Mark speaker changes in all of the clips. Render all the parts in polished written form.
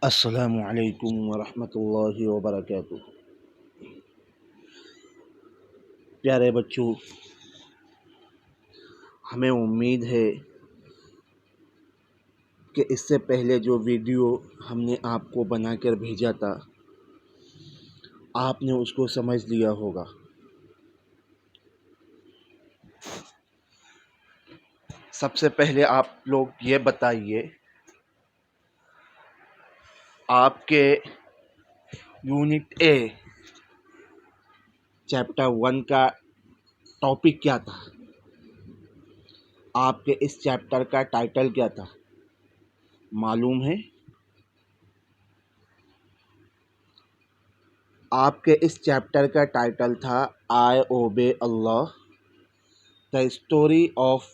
Speaker 1: السلام علیکم ورحمۃ اللہ وبرکاتہ۔ پیارے بچوں، ہمیں امید ہے کہ اس سے پہلے جو ویڈیو ہم نے آپ کو بنا کر بھیجا تھا، آپ نے اس کو سمجھ لیا ہوگا۔ سب سے پہلے آپ لوگ یہ بتائیے، آپ کے یونٹ اے چیپٹر 1 کا ٹاپک کیا تھا؟ آپ کے اس چیپٹر کا ٹائٹل کیا تھا؟ معلوم ہے؟ آپ کے اس چیپٹر کا ٹائٹل تھا I obey Allah, the story of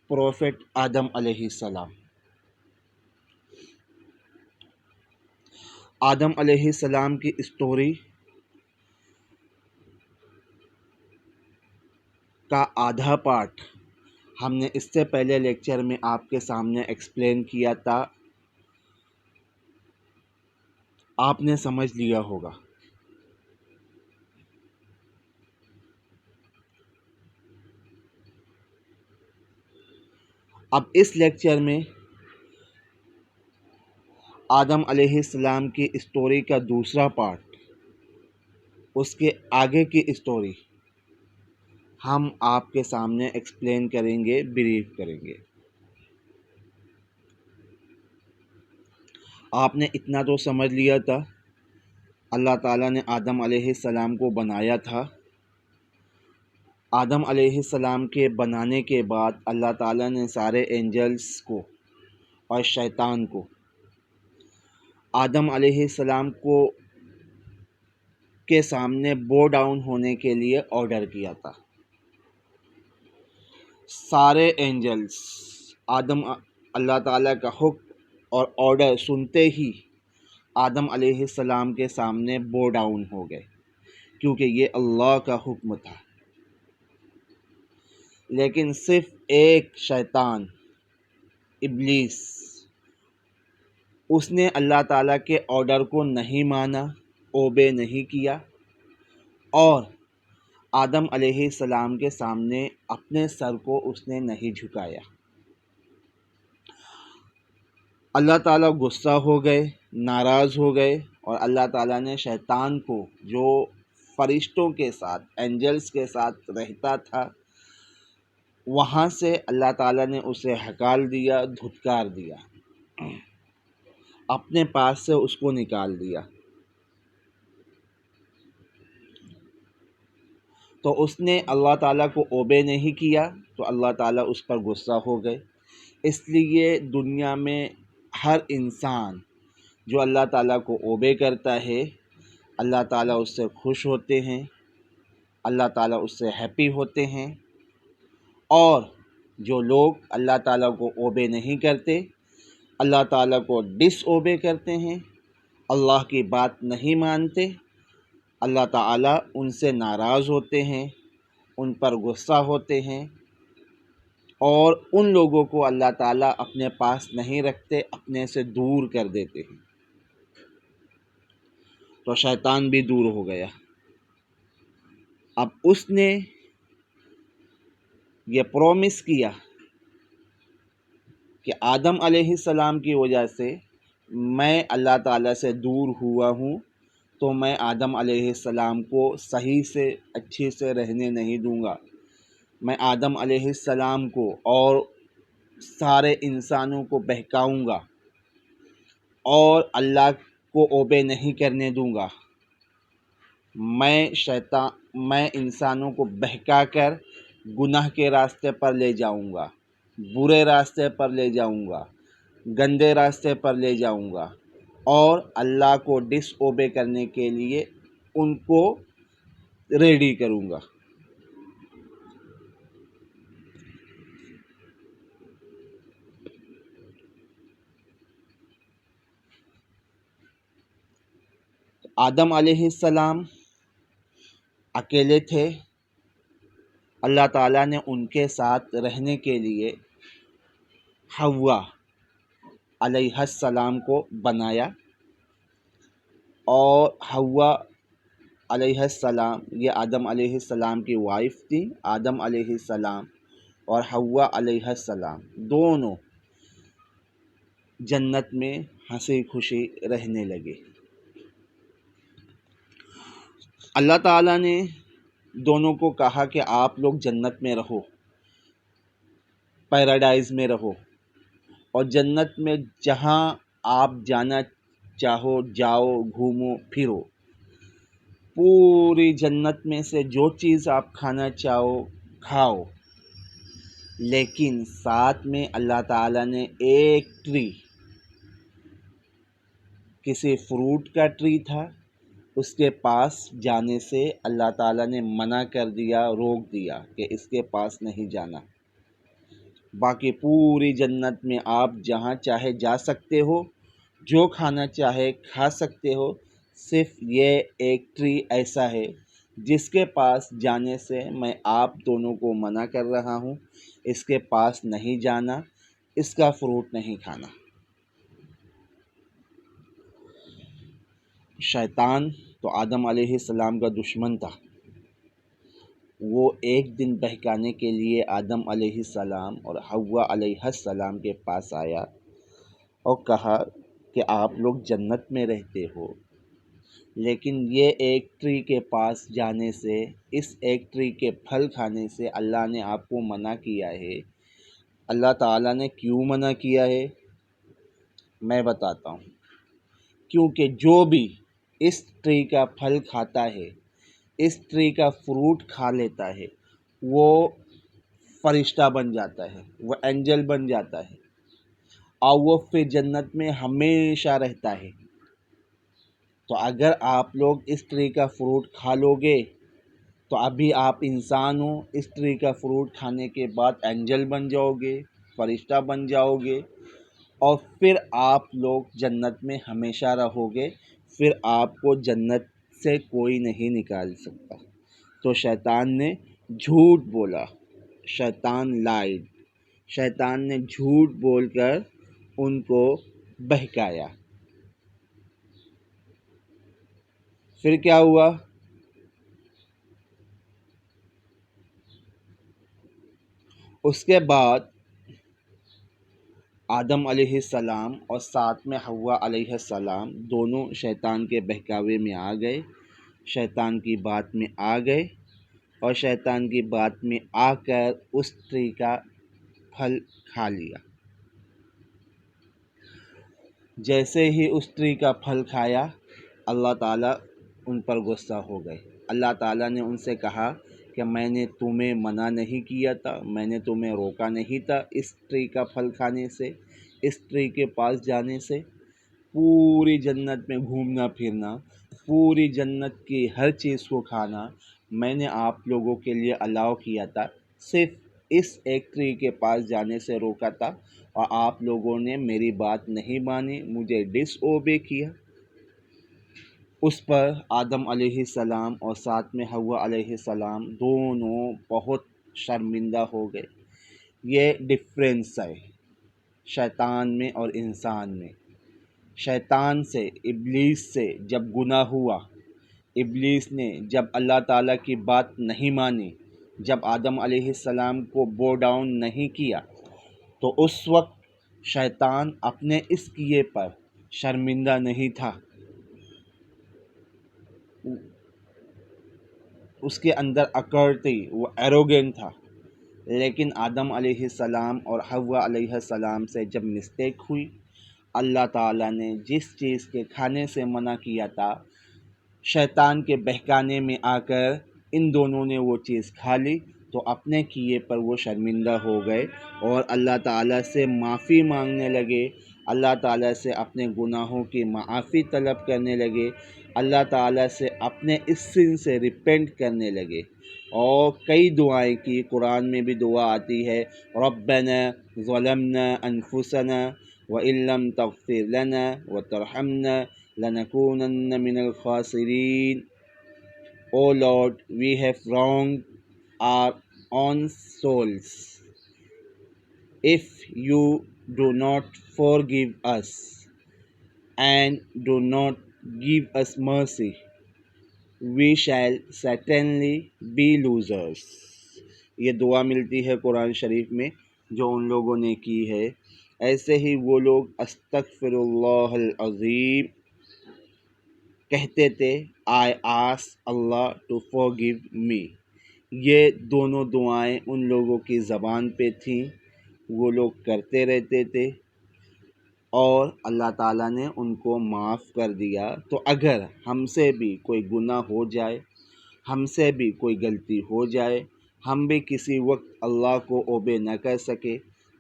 Speaker 1: prophet Adam علیہ السلام۔ آدم علیہ السلام کی اسٹوری کا آدھا پارٹ ہم نے اس سے پہلے لیکچر میں آپ کے سامنے ایکسپلین کیا تھا، آپ نے سمجھ لیا ہوگا۔ اب اس لیکچر میں آدم علیہ السلام کی اسٹوری کا دوسرا پارٹ، اس کے آگے کی اسٹوری ہم آپ کے سامنے ایکسپلین کریں گے، بریف کریں گے۔ آپ نے اتنا تو سمجھ لیا تھا، اللہ تعالیٰ نے آدم علیہ السلام کو بنایا تھا۔ آدم علیہ السلام کے بنانے کے بعد اللہ تعالیٰ نے سارے اینجلز کو اور شیطان کو آدم علیہ السلام کو کے سامنے بو ڈاؤن ہونے کے لیے آرڈر کیا تھا۔ سارے اینجلز اللہ تعالیٰ کا حکم اور آرڈر سنتے ہی آدم علیہ السلام کے سامنے بو ڈاؤن ہو گئے، کیونکہ یہ اللہ کا حکم تھا۔ لیکن صرف ایک شیطان، ابلیس، اس نے اللہ تعالیٰ کے آرڈر کو نہیں مانا، اوبے نہیں کیا، اور آدم علیہ السلام کے سامنے اپنے سر کو اس نے نہیں جھکایا۔ اللہ تعالیٰ غصہ ہو گئے، ناراض ہو گئے، اور اللہ تعالیٰ نے شیطان کو، جو فرشتوں کے ساتھ، اینجلز کے ساتھ رہتا تھا، وہاں سے اللہ تعالیٰ نے اسے ہکال دیا، دھتکار دیا، اپنے پاس سے اس کو نکال دیا۔ تو اس نے اللہ تعالیٰ کو اوبے نہیں کیا، تو اللہ تعالیٰ اس پر غصہ ہو گئے۔ اس لیے دنیا میں ہر انسان جو اللہ تعالیٰ کو اوبے کرتا ہے، اللہ تعالیٰ اس سے خوش ہوتے ہیں، اللہ تعالیٰ اس سے ہیپی ہوتے ہیں، اور جو لوگ اللہ تعالیٰ کو اوبے نہیں کرتے، اللہ تعالیٰ کو ڈس اوبے کرتے ہیں، اللہ کی بات نہیں مانتے، اللہ تعالیٰ ان سے ناراض ہوتے ہیں، ان پر غصہ ہوتے ہیں، اور ان لوگوں کو اللہ تعالیٰ اپنے پاس نہیں رکھتے، اپنے سے دور کر دیتے ہیں۔ تو شیطان بھی دور ہو گیا۔ اب اس نے یہ پرومس کیا کہ آدم علیہ السلام کی وجہ سے میں اللہ تعالیٰ سے دور ہوا ہوں، تو میں آدم علیہ السلام کو صحیح سے، اچھے سے رہنے نہیں دوں گا۔ میں آدم علیہ السلام کو اور سارے انسانوں کو بہکاؤں گا، اور اللہ کو اوبے نہیں کرنے دوں گا۔ میں انسانوں کو بہکا کر گناہ کے راستے پر لے جاؤں گا، برے راستے پر لے جاؤں گا، گندے راستے پر لے جاؤں گا، اور اللہ کو ڈس اوبے کرنے کے لیے ان کو ریڈی کروں گا۔ آدم علیہ السلام اکیلے تھے، اللہ تعالیٰ نے ان کے ساتھ رہنے کے لیے حوا، علیہ السلام کو بنایا، اور حوا علیہ السلام، یہ آدم علیہ السلام کی وائف تھی، آدم علیہ السلام اور حوا علیہ السلام دونوں جنت میں ہنسی خوشی رہنے لگے۔ اللہ تعالیٰ نے دونوں کو کہا کہ آپ لوگ جنت میں رہو، پیراڈائز میں رہو، اور جنت میں جہاں آپ جانا چاہو جاؤ، گھومو پھرو، پوری جنت میں سے جو چیز آپ کھانا چاہو کھاؤ، لیکن ساتھ میں اللہ تعالیٰ نے ایک ٹری، کسی فروٹ کا ٹری تھا، اس کے پاس جانے سے اللہ تعالیٰ نے منع کر دیا، روک دیا کہ اس کے پاس نہیں جانا۔ باقی پوری جنت میں آپ جہاں چاہے جا سکتے ہو، جو کھانا چاہے کھا سکتے ہو، صرف یہ ایک ٹری ایسا ہے جس کے پاس جانے سے میں آپ دونوں کو منع کر رہا ہوں، اس کے پاس نہیں جانا، اس کا فروٹ نہیں کھانا۔ شیطان تو آدم علیہ السلام کا دشمن تھا، وہ ایک دن بہکانے کے لیے آدم علیہ السلام اور حوا علیہ السلام کے پاس آیا اور کہا کہ آپ لوگ جنت میں رہتے ہو، لیکن یہ ایک ٹری کے پاس جانے سے، اس ایک ٹری کے پھل کھانے سے اللہ نے آپ کو منع کیا ہے۔ اللہ تعالیٰ نے کیوں منع کیا ہے میں بتاتا ہوں۔ کیونکہ جو بھی اس ٹری کا پھل کھاتا ہے، اس ٹری کا فروٹ کھا لیتا ہے، وہ فرشتہ بن جاتا ہے، وہ اینجل بن جاتا ہے، اور وہ پھر جنت میں ہمیشہ رہتا ہے۔ تو اگر آپ لوگ اس ٹری کا فروٹ کھا لو گے تو ابھی آپ انسان ہو، اس ٹری کا فروٹ کھانے کے بعد اینجل بن جاؤ گے، فرشتہ بن جاؤ گے، اور پھر آپ لوگ جنت میں ہمیشہ رہو گے، پھر آپ کو جنت سے کوئی نہیں نکال سکتا۔ تو شیطان نے جھوٹ بولا، شیطان لائڈ، شیطان نے جھوٹ بول کر ان کو بہکایا۔ پھر کیا ہوا؟ اس کے بعد آدم علیہ السلام اور ساتھ میں حوا علیہ السلام دونوں شیطان کے بہکاوے میں آ گئے، شیطان کی بات میں آ گئے، اور شیطان کی بات میں آ کر اس ٹری کا پھل کھا لیا۔ جیسے ہی اس ٹری کا پھل کھایا، اللہ تعالیٰ ان پر غصہ ہو گئے۔ اللہ تعالیٰ نے ان سے کہا کہ میں نے تمہیں منع نہیں کیا تھا، میں نے تمہیں روکا نہیں تھا اس ٹری کا پھل کھانے سے، اس ٹری کے پاس جانے سے، پوری جنت میں گھومنا پھرنا، پوری جنت کی ہر چیز کو کھانا میں نے آپ لوگوں کے لیے الاؤ کیا تھا، صرف اس ایک ٹری کے پاس جانے سے روکا تھا، اور آپ لوگوں نے میری بات نہیں مانی، مجھے ڈس اوبے کیا۔ اس پر آدم علیہ السلام اور ساتھ میں حوا علیہ السلام دونوں بہت شرمندہ ہو گئے۔ یہ ڈفرینس ہے شیطان میں اور انسان میں۔ شیطان سے، ابلیس سے جب گناہ ہوا، ابلیس نے جب اللہ تعالیٰ کی بات نہیں مانی، جب آدم علیہ السلام کو بو ڈاؤن نہیں کیا، تو اس وقت شیطان اپنے اس کیے پر شرمندہ نہیں تھا، اس کے اندر اکڑ تھی، وہ ایروگینٹ تھا۔ لیکن آدم علیہ السلام اور حوا علیہ السلام سے جب مسٹیک ہوئی، اللہ تعالیٰ نے جس چیز کے کھانے سے منع کیا تھا، شیطان کے بہکانے میں آ کر ان دونوں نے وہ چیز کھا لی، تو اپنے کیے پر وہ شرمندہ ہو گئے اور اللہ تعالیٰ سے معافی مانگنے لگے، اللہ تعالیٰ سے اپنے گناہوں کی معافی طلب کرنے لگے، اللہ تعالیٰ سے اپنے اس سن سے ریپینٹ کرنے لگے، اور کئی دعائیں کی۔ قرآن میں بھی دعا آتی ہے، ربنا ظلمنا انفسنا وَإِن لَّمْ تَغْفِرْ لَنَا وَتَرْحَمْنَا لَنَكُونَنَّ مِنَ الْخَاسِرِينَ۔ Oh Lord, we have wronged our own souls. If you do not forgive us and do not give us mercy, we shall certainly be losers. یہ دعا ملتی ہے قرآن شریف میں جو ان لوگوں نے کی ہے. ایسے ہی وہ لوگ استغفر اللہ العظیم کہتے تھے، I ask Allah to forgive me. یہ دونوں دعائیں ان لوگوں کی زبان پہ تھیں، وہ لوگ کرتے رہتے تھے اور اللہ تعالیٰ نے ان کو معاف کر دیا. تو اگر ہم سے بھی کوئی گناہ ہو جائے، ہم سے بھی کوئی غلطی ہو جائے، ہم بھی کسی وقت اللہ کو اوبے نہ کر سکے،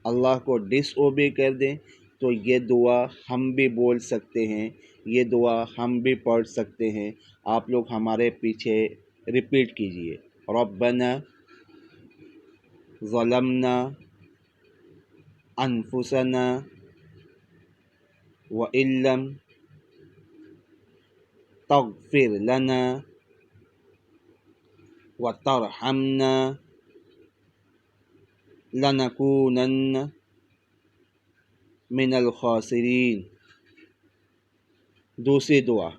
Speaker 1: اللہ کو ڈس اوبے کر دیں، تو یہ دعا ہم بھی بول سکتے ہیں، یہ دعا ہم بھی پڑھ سکتے ہیں. آپ لوگ ہمارے پیچھے ریپیٹ کیجئے. ربنا ظلمنا انفسنا وَإِن لَّمْ تَغْفِرْ لَنَا وَتَرْحَمْنَا لَنَكُونَنَّ مِنَ الْخَاسِرِينَ. دوسری دعا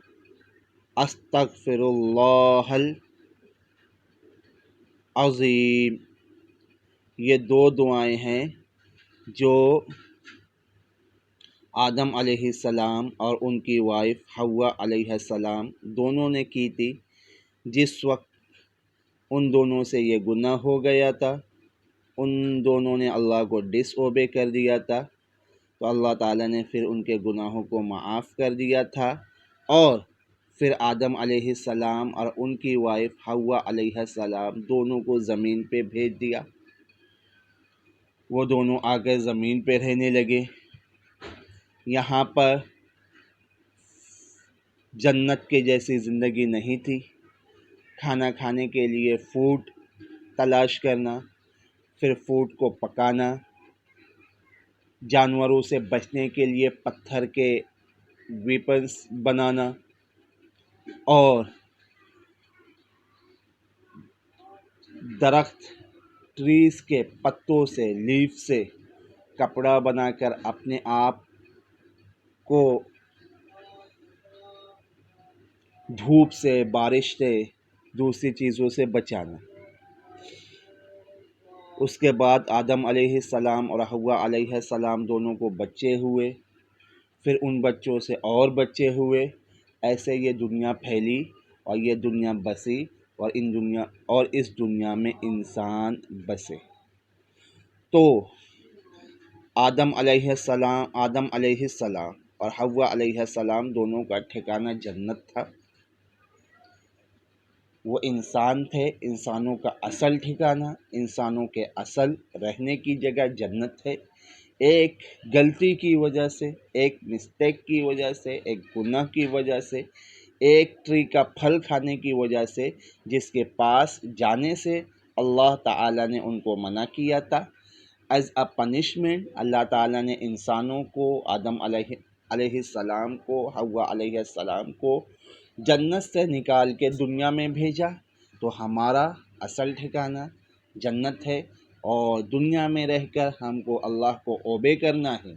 Speaker 1: استغفر اللہ العظیم. یہ دو دعائیں ہیں جو آدم علیہ السلام اور ان کی وائف حوا علیہ السلام دونوں نے کی تھی. جس وقت ان دونوں سے یہ گناہ ہو گیا تھا، ان دونوں نے اللہ کو ڈس اوبے کر دیا تھا، تو اللہ تعالیٰ نے پھر ان کے گناہوں کو معاف کر دیا تھا، اور پھر آدم علیہ السلام اور ان کی وائف حوا علیہ السلام دونوں کو زمین پہ بھیج دیا. وہ دونوں آ کر زمین پہ رہنے لگے. یہاں پر جنت کے جیسی زندگی نہیں تھی. کھانا کھانے کے لیے فوڈ تلاش کرنا، پھر فوڈ کو پکانا، جانوروں سے بچنے کے لیے پتھر کے ویپنس بنانا، اور درخت ٹریز کے پتوں سے، لیف سے کپڑا بنا کر اپنے آپ کو دھوپ سے، بارش سے، دوسری چیزوں سے بچانا. اس کے بعد آدم علیہ السلام اور حوا علیہ السلام دونوں کو بچے ہوئے، پھر ان بچوں سے اور بچے ہوئے. ایسے یہ دنیا پھیلی اور یہ دنیا بسی، اور اس دنیا میں انسان بسے. تو آدم علیہ السلام اور حوا علیہ السلام دونوں کا ٹھکانہ جنت تھا. وہ انسان تھے، انسانوں کا اصل ٹھکانہ، انسانوں کے اصل رہنے کی جگہ جنت ہے. ایک غلطی کی وجہ سے، ایک مسٹیک کی وجہ سے، ایک گناہ کی وجہ سے، ایک ٹری کا پھل کھانے کی وجہ سے، جس کے پاس جانے سے اللہ تعالیٰ نے ان کو منع کیا تھا. ایز اے پنشمنٹ اللہ تعالیٰ نے انسانوں کو، آدم علیہ السلام کو، حوا علیہ السلام کو جنت سے نکال کے دنیا میں بھیجا. تو ہمارا اصل ٹھکانہ جنت ہے، اور دنیا میں رہ کر ہم کو اللہ کو اوبے کرنا ہے،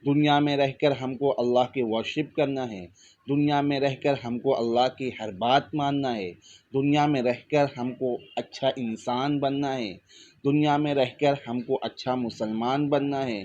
Speaker 1: دنیا میں رہ کر ہم کو اللہ کی ورشپ کرنا ہے، دنیا میں رہ کر ہم کو اللہ کی ہر بات ماننا ہے، دنیا میں رہ کر ہم کو اچھا انسان بننا ہے، دنیا میں رہ کر ہم کو اچھا مسلمان بننا ہے،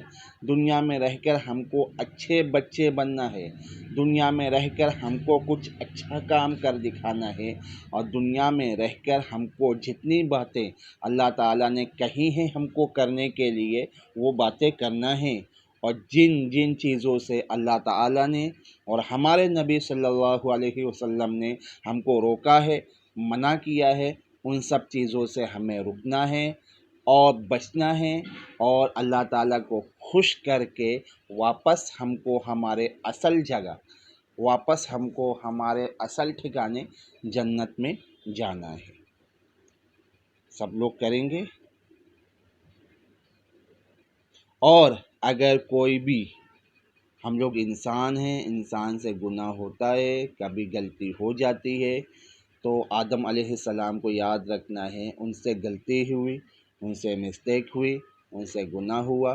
Speaker 1: دنیا میں رہ کر ہم کو اچھے بچے بننا ہے، دنیا میں رہ کر ہم کو کچھ اچھا کام کر دکھانا ہے، اور دنیا میں رہ کر ہم کو جتنی باتیں اللہ تعالیٰ نے کہی ہیں ہم کو کرنے کے لیے، وہ باتیں کرنا ہے. اور جن جن چیزوں سے اللہ تعالیٰ نے اور ہمارے نبی صلی اللہ علیہ وسلم نے ہم کو روکا ہے، منع کیا ہے، ان سب چیزوں سے ہمیں رکنا ہے اور بچنا ہے، اور اللہ تعالیٰ کو خوش کر کے واپس ہم کو ہمارے اصل جگہ، واپس ہم کو ہمارے اصل ٹھکانے جنت میں جانا ہے. سب لوگ کریں گے. اور اگر کوئی بھی، ہم لوگ انسان ہیں، انسان سے گناہ ہوتا ہے، کبھی غلطی ہو جاتی ہے، تو آدم علیہ السلام کو یاد رکھنا ہے ان سے غلطی ہوئی، ان سے مسٹیک ہوئی، ان سے گناہ ہوا،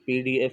Speaker 1: PDF